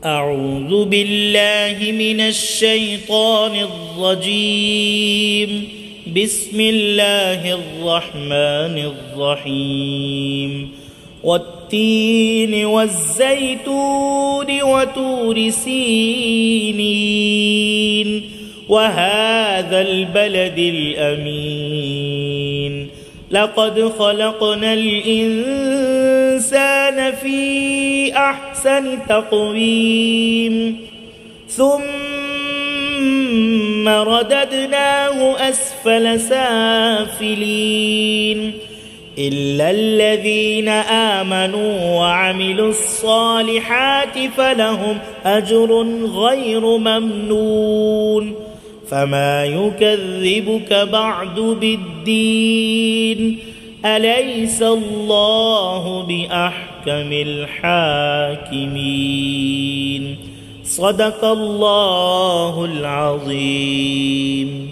أعوذ بالله من الشيطان الرجيم. بسم الله الرحمن الرحيم. والتين والزيتون وطور سينين وهذا البلد الأمين. لقد خلقنا الإنسان في أحسن تقويم ثم رددناه أسفل سافلين إلا الذين آمنوا وعملوا الصالحات فلهم أجر غير ممنون. فما يكذبك بعد بالدين؟ أليس الله بأحكم الحاكمين؟ صدق الله العظيم.